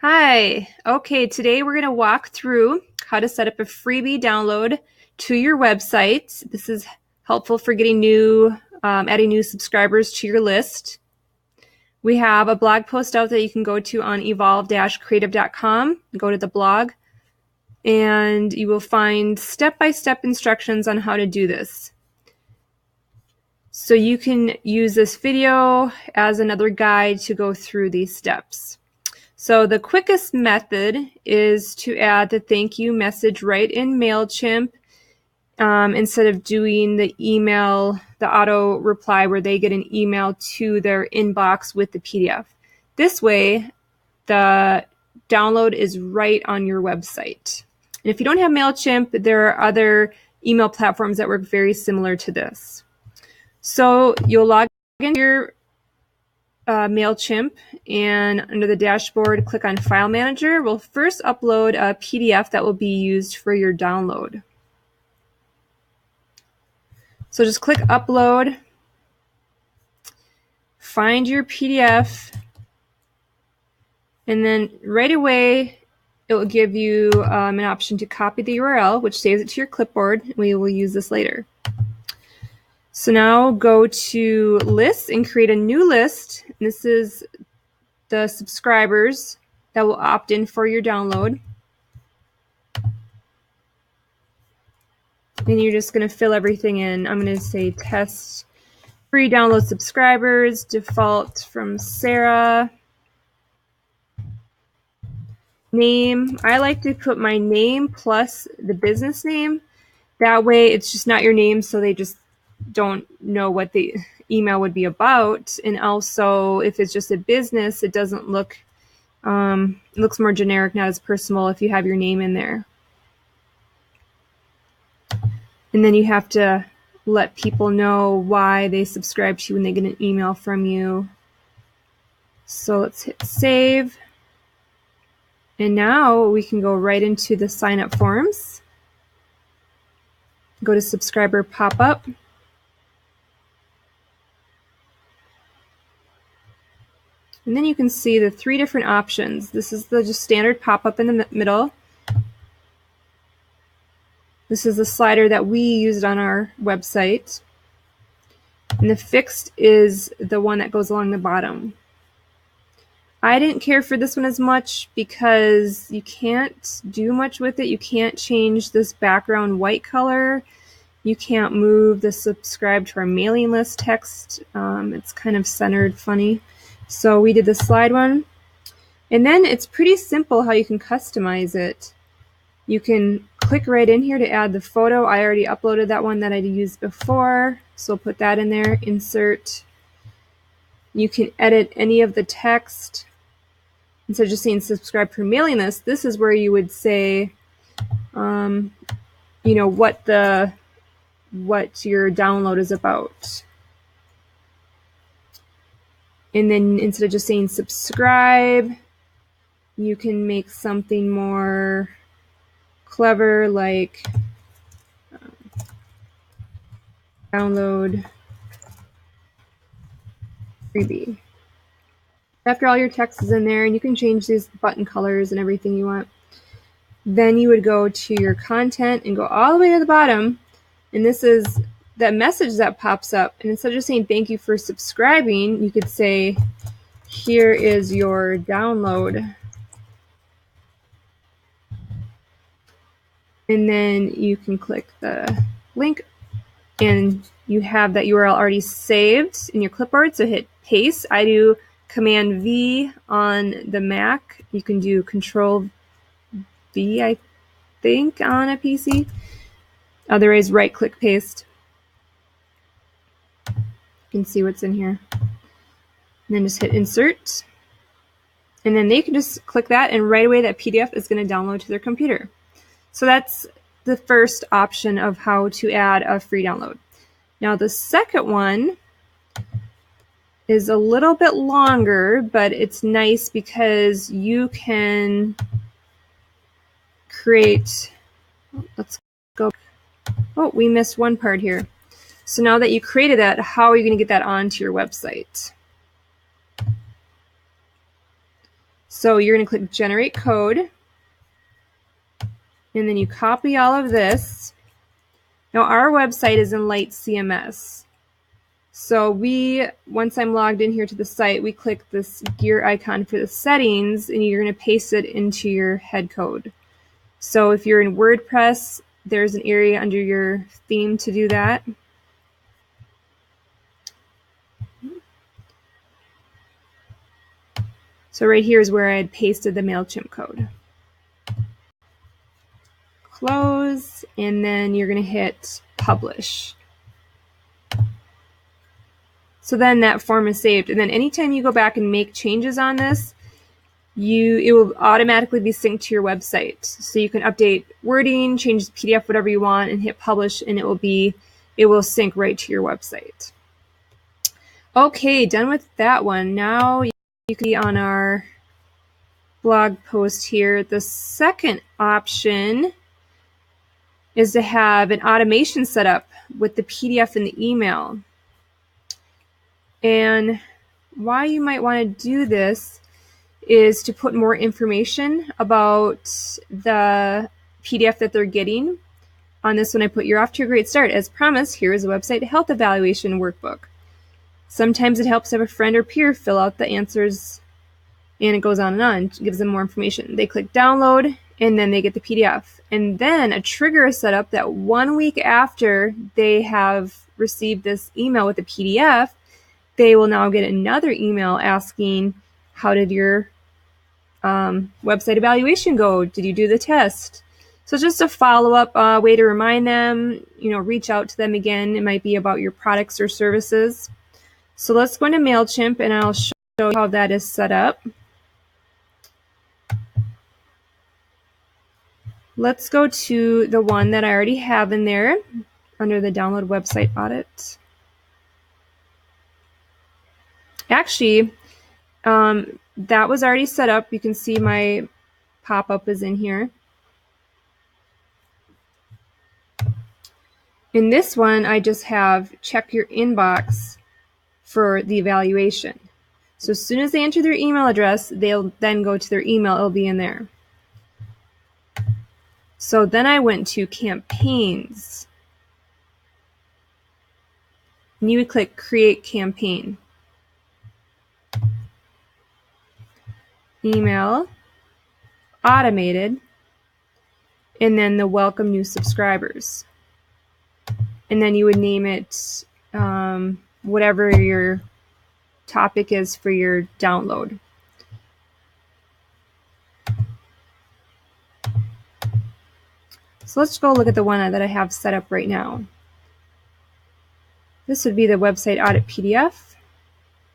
Hi. Okay, today we're going to walk through how to set up a freebie download to your website. This is helpful for getting adding new subscribers to your list. We have a blog post out that you can go to on evolve-creative.com. Go to the blog, and you will find step-by-step instructions on how to do this. So you can use this video as another guide to go through these steps. So the quickest method is to add the thank you message right in Mailchimp instead of doing the email, the auto reply where they get an email to their inbox with the PDF. This way, the download is right on your website. And if you don't have Mailchimp, there are other email platforms that work very similar to this. So you'll log into your Mailchimp, and under the dashboard, click on File Manager. We'll first upload a PDF that will be used for your download. So just click Upload, find your PDF, and then right away it will give you an option to copy the URL, which saves it to your clipboard. We will use this later. So now go to Lists and create a new list. This is the subscribers that will opt in for your download. And you're just going to fill everything in. I'm going to say test free download subscribers, default from Sarah. Name, I like to put my name plus the business name. That way it's just not your name, so they just don't know what the email would be about. And also, if it's just a business, it doesn't look, it looks more generic, not as personal if you have your name in there. And then you have to let people know why they subscribe to you when they get an email from you. So let's hit save. And now we can go right into the sign up forms. Go to subscriber pop-up. And then you can see the three different options. This is the just standard pop-up in the middle. This is the slider that we used on our website. And the fixed is the one that goes along the bottom. I didn't care for this one as much because you can't do much with it. You can't change this background white color. You can't move the subscribe to our mailing list text. It's kind of centered funny. So we did the slide one. And then it's pretty simple how you can customize it. You can click right in here to add the photo. I already uploaded that one that I used before, so put that in there, insert. You can edit any of the text. Instead of just saying subscribe for mailing list, this is where you would say, what your download is about. And then instead of just saying subscribe, you can make something more clever, like download freebie. After all your text is in there, and you can change these button colors and everything you want, then you would go to your content and go all the way to the bottom, and this is that message that pops up. And instead of just saying thank you for subscribing, you could say here is your download. And then you can click the link, and you have that URL already saved in your clipboard, so hit paste. I do Command V on the Mac. You can do Control V, I think, on a PC. Otherwise, right click paste. You can see what's in here. And then just hit insert. And then they can just click that, and right away that PDF is going to download to their computer. So that's the first option of how to add a free download. Now the second one is a little bit longer, but it's nice because you can create, let's go, oh, we missed one part here. So now that you created that, how are you going to get that onto your website? So you're going to click Generate Code, and then you copy all of this. Now our website is in Light CMS. So once I'm logged in here to the site, we click this gear icon for the settings, and you're going to paste it into your head code. So if you're in WordPress, there's an area under your theme to do that. So right here is where I had pasted the Mailchimp code. Close, and then you're going to hit Publish. So then that form is saved, and then anytime you go back and make changes on this, it will automatically be synced to your website. So you can update wording, change the PDF, whatever you want, and hit Publish, and it will sync right to your website. Okay, done with that one. Now you can see on our blog post here, the second option is to have an automation set up with the PDF and the email. And why you might want to do this is to put more information about the PDF that they're getting. On this one, I put, "You're off to a great start. As promised, here is a website health evaluation workbook. Sometimes it helps to have a friend or peer fill out the answers," and it goes on and on. It gives them more information. They click download, and then they get the PDF. And then a trigger is set up that 1 week after they have received this email with the PDF, they will now get another email asking, "How did your website evaluation go? Did you do the test?" So just a follow-up way to remind them, reach out to them again. It might be about your products or services. So let's go into Mailchimp, and I'll show you how that is set up. Let's go to the one that I already have in there under the Download Website Audit. Actually, that was already set up. You can see my pop-up is in here. In this one, I just have check your inbox for the evaluation. So as soon as they enter their email address, they'll then go to their email. It'll be in there. So then I went to campaigns. And you would click Create Campaign. Email, automated, and then the welcome new subscribers. And then you would name it whatever your topic is for your download. So let's go look at the one that I have set up right now. This would be the website audit PDF.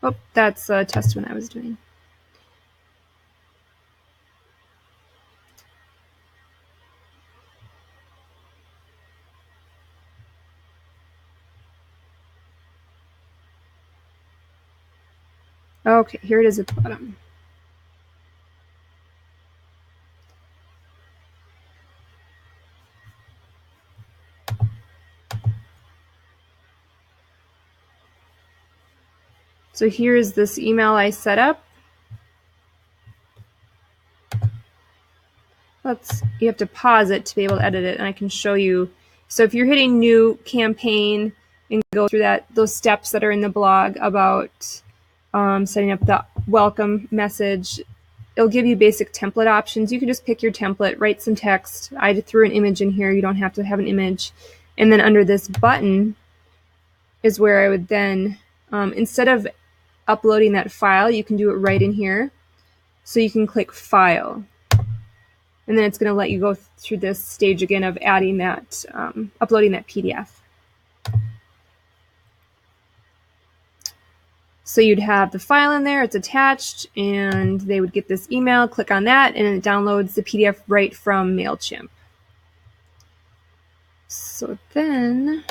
Oh, that's a test one I was doing. Okay, here it is at the bottom. So here's this email I set up. You have to pause it to be able to edit it, and I can show you. So if you're hitting new campaign and go through those steps that are in the blog about setting up the welcome message, it'll give you basic template options. You can just pick your template, write some text. I threw an image in here. You don't have to have an image. And then under this button is where I would then, instead of uploading that file, you can do it right in here. So you can click File. And then it's going to let you go through this stage again of adding that, uploading that PDF. So you'd have the file in there, it's attached, and they would get this email, click on that, and it downloads the PDF right from Mailchimp. So then,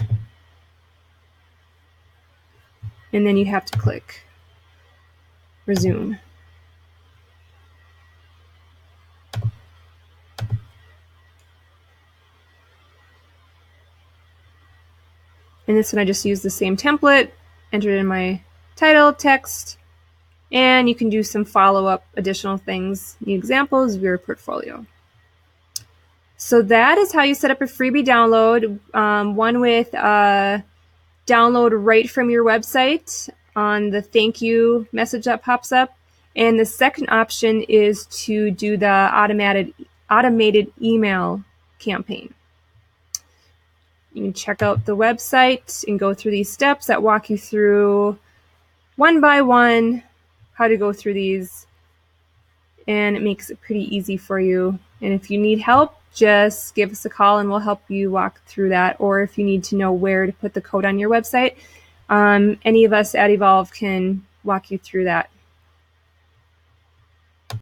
and then you have to click Resume. And this one I just used the same template, entered in my title, text, And you can do some follow-up additional things. Need examples, view your portfolio. So that is how you set up a freebie download, one with download right from your website on the thank you message that pops up. And the second option is to do the automated email campaign. You can check out the website and go through these steps that walk you through one by one how to go through these, and it makes it pretty easy for you. And if you need help, just give us a call and we'll help you walk through that. Or if you need to know where to put the code on your website, any of us at Evolve can walk you through that.